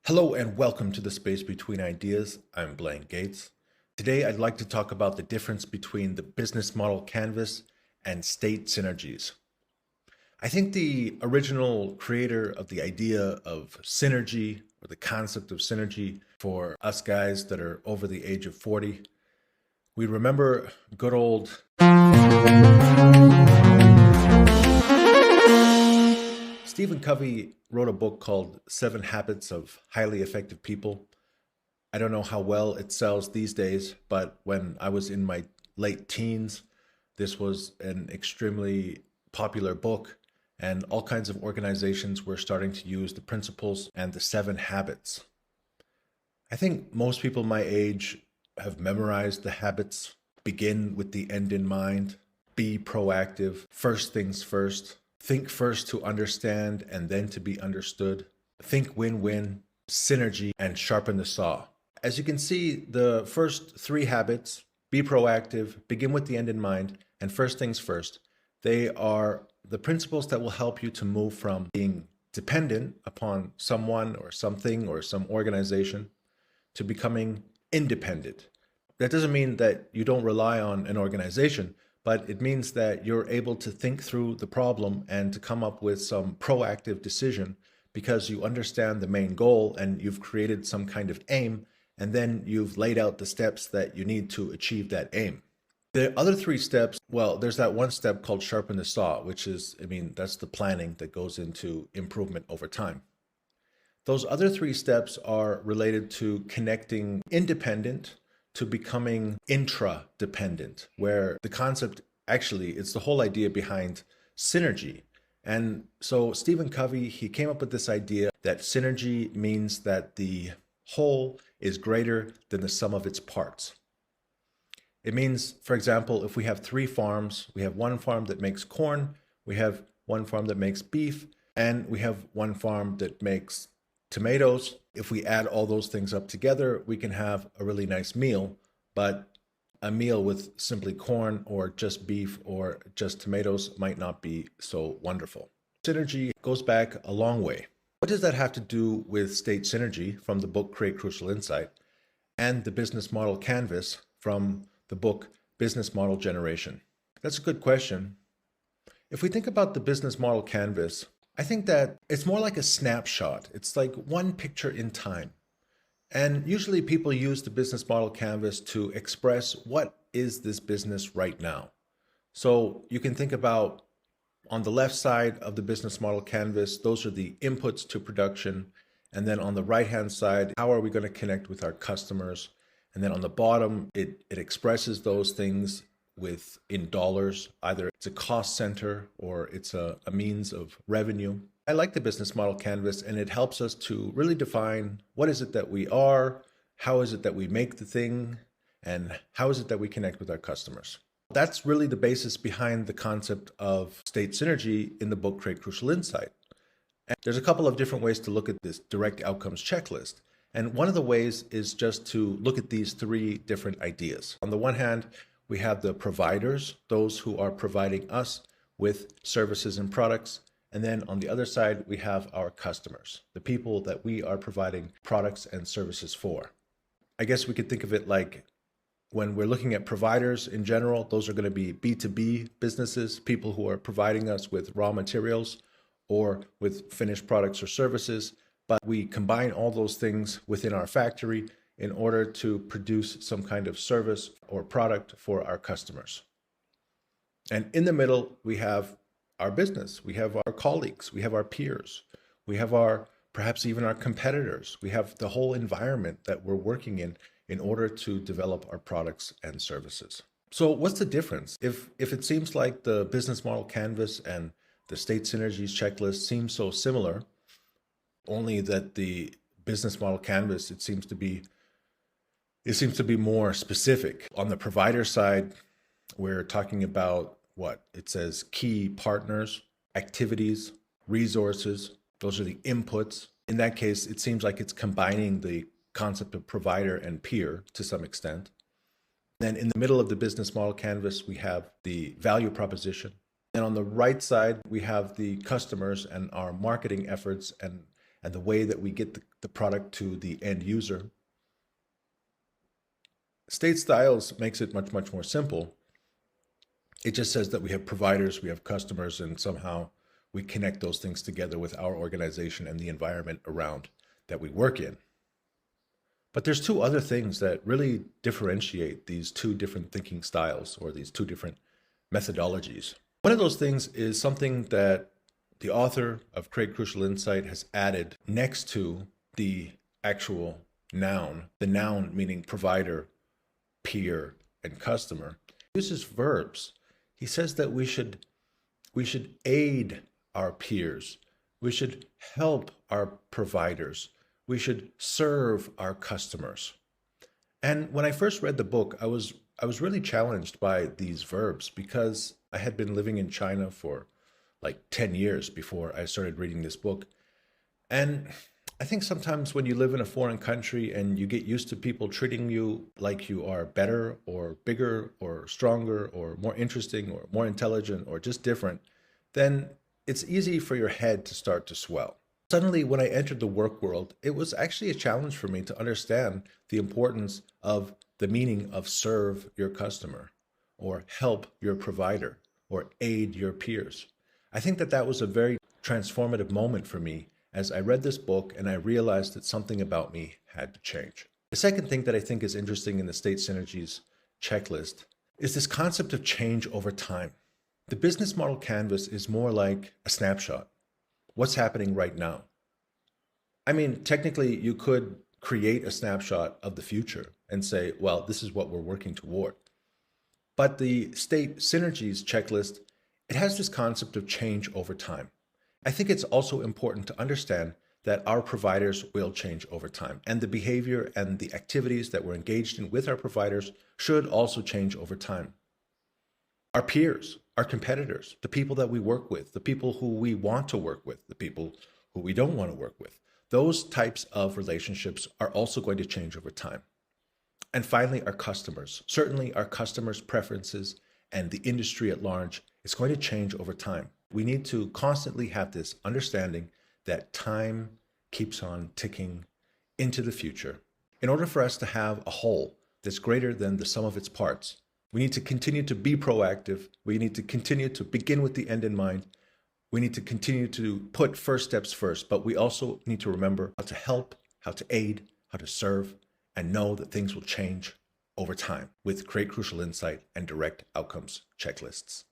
Hello and welcome to the Space Between Ideas. I'm Blaine Gates. Today I'd like to talk about the difference between the business model canvas and state synergies. I think the original creator of the idea of synergy or the concept of synergy for us guys that are over the age of 40, we remember good old Stephen Covey wrote a book called 7 Habits of Highly Effective People. I don't know how well it sells these days, but when I was in my late teens, this was an extremely popular book, and all kinds of organizations were starting to use the principles and the 7 habits. I think most people my age have memorized the habits. Begin with the end in mind, be proactive, first things first, think first to understand and then to be understood, think win-win, synergy, and sharpen the saw. As you can see, the first 3 habits, be proactive, begin with the end in mind, and first things first, they are the principles that will help you to move from being dependent upon someone or something or some organization to becoming independent. That doesn't mean that you don't rely on an organization, but it means that you're able to think through the problem and to come up with some proactive decision because you understand the main goal and you've created some kind of aim, and then you've laid out the steps that you need to achieve that aim. The other 3 steps, well, there's that one step called sharpen the saw, which is, that's the planning that goes into improvement over time. Those other 3 steps are related to connecting independent to becoming intra-dependent, where the concept actually, it's the whole idea behind synergy. And so Stephen Covey, he came up with this idea that synergy means that the whole is greater than the sum of its parts. It means, for example, if we have 3 farms, we have one farm that makes corn, we have one farm that makes beef, and we have one farm that makes tomatoes. If we add all those things up together, we can have a really nice meal, but a meal with simply corn or just beef or just tomatoes might not be so wonderful. Synergy goes back a long way. What does that have to do with state synergy from the book Create Crucial Insight and the business model canvas from the book Business Model Generation? That's a good question. If we think about the business model canvas, I think that it's more like a snapshot. It's like one picture in time. And usually people use the business model canvas to express what is this business right now. So you can think about on the left side of the business model canvas, those are the inputs to production. And then on the right-hand side, how are we going to connect with our customers? And then on the bottom, it expresses those things in dollars. Either it's a cost center or it's a means of revenue. I like the business model canvas, and it helps us to really define what is it that we are, how is it that we make the thing, and how is it that we connect with our customers. That's really the basis behind the concept of state synergy in the book Create Crucial Insight. And there's a couple of different ways to look at this direct outcomes checklist. And one of the ways is just to look at these 3 different ideas. On the one hand, we have the providers, those who are providing us with services and products. And then on the other side, we have our customers, the people that we are providing products and services for. I guess we could think of it like when we're looking at providers in general, those are going to be B2B businesses, people who are providing us with raw materials or with finished products or services. But we combine all those things within our factory in order to produce some kind of service or product for our customers. And in the middle, we have our business, we have our colleagues, we have our peers, we have perhaps even our competitors. We have the whole environment that we're working in order to develop our products and services. So what's the difference? If it seems like the business model canvas and the state synergies checklist seem so similar, only that the business model canvas, it seems to be more specific. On the provider side, we're talking about what it says: key partners, activities, resources. Those are the inputs. In that case, it seems like it's combining the concept of provider and peer to some extent. Then in the middle of the business model canvas, we have the value proposition. And on the right side, we have the customers and our marketing efforts and and the way that we get the product to the end user. State styles makes it much, much more simple. It just says that we have providers, we have customers, and somehow we connect those things together with our organization and the environment around that we work in. But there's two other things that really differentiate these two different thinking styles or these two different methodologies. One of those things is something that the author of Create Crucial Insight has added next to the actual noun, the noun meaning provider, peer, and customer. He uses verbs. He says that we should aid our peers. We should help our providers. We should serve our customers. And when I first read the book, I was really challenged by these verbs because I had been living in China for like 10 years before I started reading this book. And I think sometimes when you live in a foreign country and you get used to people treating you like you are better or bigger or stronger or more interesting or more intelligent or just different, then it's easy for your head to start to swell. Suddenly, when I entered the work world, it was actually a challenge for me to understand the importance of the meaning of serve your customer or help your provider or aid your peers. I think that that was a very transformative moment for me as I read this book and I realized that something about me had to change. The second thing that I think is interesting in the State Synergies checklist is this concept of change over time. The business model canvas is more like a snapshot. What's happening right now? I mean, technically, you could create a snapshot of the future and say, well, this is what we're working toward. But the State Synergies checklist, it has this concept of change over time. I think it's also important to understand that our providers will change over time, and the behavior and the activities that we're engaged in with our providers should also change over time. Our peers, our competitors, the people that we work with, the people who we want to work with, the people who we don't want to work with, those types of relationships are also going to change over time. And finally, our customers. Certainly our customers' preferences and the industry at large is going to change over time. We need to constantly have this understanding that time keeps on ticking into the future. In order for us to have a whole that's greater than the sum of its parts, we need to continue to be proactive. We need to continue to begin with the end in mind. We need to continue to put first steps first, but we also need to remember how to help, how to aid, how to serve, and know that things will change over time with Create Crucial Insight and Direct Outcomes checklists.